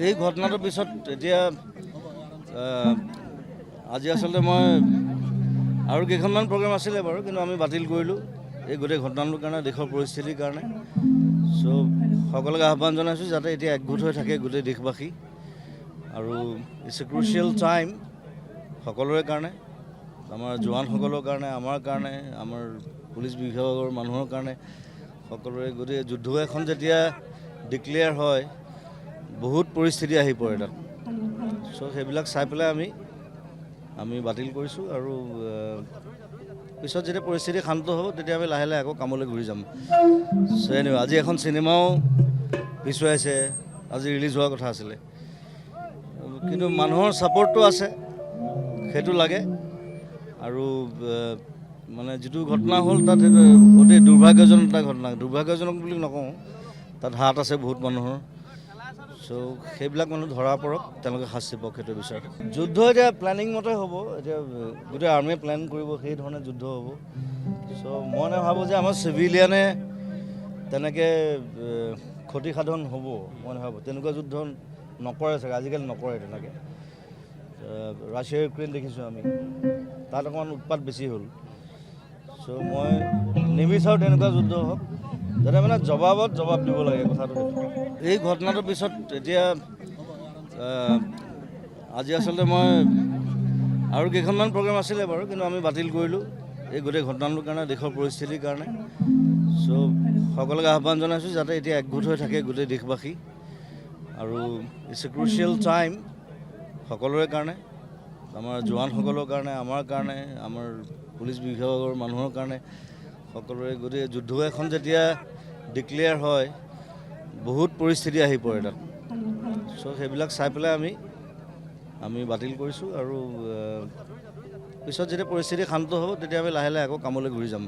এই ঘটনাটোৰ পিছত এতিয়া আজি আচলতে মই আৰু কেইখনমান প্ৰগ্ৰাম আছিলে বাৰু, কিন্তু আমি বাতিল কৰিলোঁ এই গোটেই ঘটনাটোৰ কাৰণে, দেশৰ পৰিস্থিতিৰ কাৰণে। চ' সকলোকে আহ্বান জনাইছোঁ যাতে এতিয়া একগোট হৈ থাকে গোটেই দেশবাসী, আৰু ইটছ এ ক্ৰুচিয়েল টাইম সকলোৰে কাৰণে, আমাৰ জোৱানসকলৰ কাৰণে, আমাৰ কাৰণে, আমাৰ পুলিচ বিভাগৰ মানুহৰ কাৰণে, সকলোৰে। গতিকে যুদ্ধ এখন যেতিয়া ডিক্লেয়াৰ হয়, বহুত পৰিস্থিতি আহি পৰে তাত। চ' সেইবিলাক চাই পেলাই আমি বাতিল কৰিছোঁ, আৰু পিছত যেতিয়া পৰিস্থিতি শান্ত হ'ব তেতিয়া আমি লাহে লাহে আকৌ কামলৈ ঘূৰি যাম। চ' এনিৱে আজি এখন চিনেমাও পিছুৱাইছে, আজি ৰিলিজ হোৱাৰ কথা আছিলে, কিন্তু মানুহৰ ছাপোৰ্টটো আছে, সেইটো লাগে। আৰু মানে যিটো ঘটনা হ'ল তাত সেইটো অতি দুৰ্ভাগ্যজনক এটা ঘটনা। দুৰ্ভাগ্যজনক বুলি নকওঁ, তাত হাত আছে বহুত মানুহৰ। চ' সেইবিলাক মানুহ ধৰা পৰক, তেওঁলোকে শাস্তি পাওক, সেইটো বিচাৰ। যুদ্ধ এতিয়া প্লেনিং মতে হ'ব, এতিয়া গোটেই আৰ্মিয়ে প্লেন কৰিব, সেই ধৰণে যুদ্ধ হ'ব। চ' মই নাভাবোঁ যে আমাৰ চিভিলিয়ানে তেনেকৈ ক্ষতিসাধন হ'ব, মই নাভাবোঁ। তেনেকুৱা যুদ্ধ নকৰে চাগে, আজিকালি নকৰে তেনেকৈ। ৰাছিয়া ইউক্ৰেইন দেখিছোঁ আমি, তাত অকণমান উৎপাত বেছি হ'ল। চ' মই নিবিচাৰোঁ তেনেকুৱা যুদ্ধ হওক, যাতে মানে জবাবত জবাব দিব লাগে, কথাটো সেইটো। এই ঘটনাটোৰ পিছত এতিয়া আজি আচলতে মই আৰু কেইখনমান প্ৰগ্ৰাম আছিলে বাৰু, কিন্তু আমি বাতিল কৰিলোঁ এই গোটেই ঘটনাটোৰ কাৰণে, দেশৰ পৰিস্থিতিৰ কাৰণে। চ' সকলোকে আহ্বান জনাইছোঁ যাতে এতিয়া একগোট হৈ থাকে গোটেই দেশবাসী, আৰু ইটছ এ ক্ৰুচিয়েল টাইম সকলোৰে কাৰণে, আমাৰ জোৱানসকলৰ কাৰণে, আমাৰ কাৰণে, আমাৰ পুলিচ বিভাগৰ মানুহৰ কাৰণে, সকলোৰে। গতিকে যুদ্ধ এখন যেতিয়া ডিক্লেয়াৰ হয়, বহুত পৰিস্থিতি আহি পৰে তাত। চ' সেইবিলাক চাই পেলাই আমি বাতিল কৰিছোঁ, আৰু পিছত যেতিয়া পৰিস্থিতি শান্ত হ'ব তেতিয়া আমি লাহে লাহে আকৌ কামলৈ ঘূৰি যাম।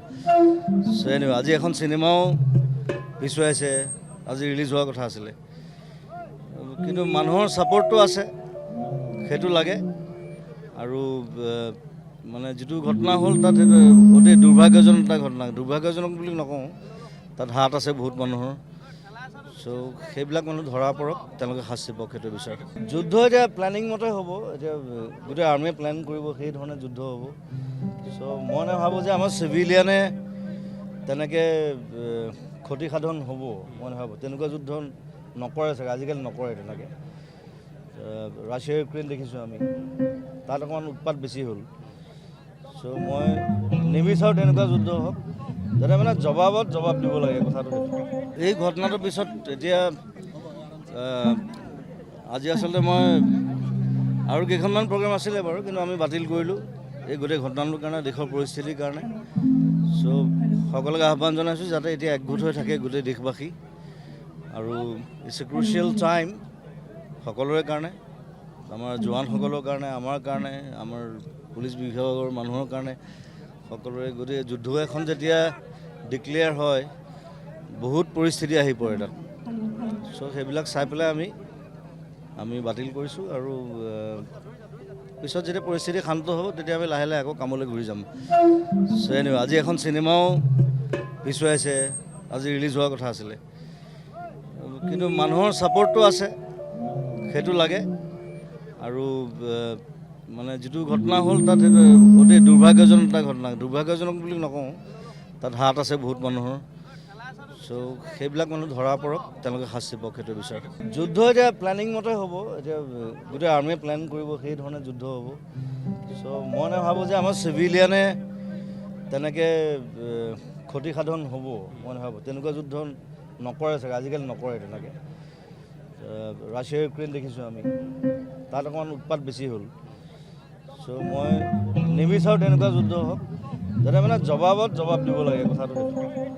চ' এনিৱে আজি এখন চিনেমাও পিছুৱাইছে, আজি ৰিলিজ হোৱাৰ কথা আছিলে, কিন্তু মানুহৰ ছাপোৰ্টটো আছে, সেইটো লাগে। আৰু মানে যিটো ঘটনা হ'ল তাত সেইটো অতি দুৰ্ভাগ্যজনক এটা ঘটনা। দুৰ্ভাগ্যজনক বুলি নকওঁ, তাত হাত আছে বহুত মানুহৰ। চ' সেইবিলাক মানুহ ধৰা পৰক, তেওঁলোকে শাস্তি পাওক, সেইটো বিচাৰ। যুদ্ধ এতিয়া প্লেনিং মতে হ'ব, এতিয়া গোটেই আৰ্মিয়ে প্লেন কৰিব, সেই ধৰণে যুদ্ধ হ'ব। চ' মই নাভাবোঁ যে আমাৰ চিভিলিয়ানে তেনেকৈ ক্ষতিসাধন হ'ব, মই নাভাবোঁ। তেনেকুৱা যুদ্ধ নকৰে চাগে, আজিকালি নকৰে তেনেকৈ। ৰাছিয়া ইউক্ৰেইন দেখিছোঁ আমি, তাত অকণমান উৎপাত বেছি হ'ল। চ' মই নিবিচাৰোঁ তেনেকুৱা যুদ্ধ হওক, যাতে মানে জবাবত জবাব দিব লাগে, কথাটো সেইটো। এই ঘটনাটোৰ পিছত এতিয়া আজি আচলতে মই আৰু কেইখনমান প্ৰগ্ৰাম আছিলে বাৰু, কিন্তু আমি বাতিল কৰিলোঁ এই গোটেই ঘটনাটোৰ কাৰণে, দেশৰ পৰিস্থিতিৰ কাৰণে। চ' সকলোকে আহ্বান জনাইছোঁ যাতে এতিয়া একগোট হৈ থাকে গোটেই দেশবাসী, আৰু ইটছ এ ক্ৰুচিয়েল টাইম সকলোৰে কাৰণে, আমাৰ জোৱানসকলৰ কাৰণে, আমাৰ কাৰণে, আমাৰ পুলিচ বিভাগৰ মানুহৰ কাৰণে, সকলোৰে। গতিকে যুদ্ধ এখন যেতিয়া ডিক্লেয়াৰ হয়, বহুত পৰিস্থিতি আহি পৰে তাত। চ' সেইবিলাক চাই পেলাই আমি বাতিল কৰিছোঁ, আৰু পিছত যেতিয়া পৰিস্থিতি শান্ত হ'ব তেতিয়া আমি লাহে লাহে আকৌ কামলৈ ঘূৰি যাম। চ' এনিৱে আজি এখন চিনেমাও পিছুৱাইছে, আজি ৰিলিজ হোৱাৰ কথা আছিলে, কিন্তু মানুহৰ ছাপোৰ্টটো আছে, সেইটো লাগে। আৰু মানে যিটো ঘটনা হ'ল তাত সেইটো অতি দুৰ্ভাগ্যজনক এটা ঘটনা। দুৰ্ভাগ্যজনক বুলি নকওঁ, তাত হাত আছে বহুত মানুহৰ। চ' সেইবিলাক মানুহ ধৰা পৰক, তেওঁলোকে শাস্তি পাওক, সেইটো বিচাৰ। যুদ্ধ এতিয়া প্লেনিং মতে হ'ব, এতিয়া গোটেই আৰ্মিয়ে প্লেন কৰিব, সেই ধৰণে যুদ্ধ হ'ব। চ' মই নাভাবোঁ যে আমাৰ চিভিলিয়ানে তেনেকৈ ক্ষতিসাধন হ'ব, মই নাভাবোঁ। তেনেকুৱা যুদ্ধ নকৰে চাগে, আজিকালি নকৰে তেনেকৈ। ৰাছিয়া ইউক্ৰেইন দেখিছোঁ আমি, তাত অকণমান উৎপাত বেছি হ'ল। চ' মই নিবিচাৰোঁ তেনেকুৱা যুদ্ধ হওক, যাতে মানে জবাবত জবাব দিব লাগে, কথাটো সেইটো।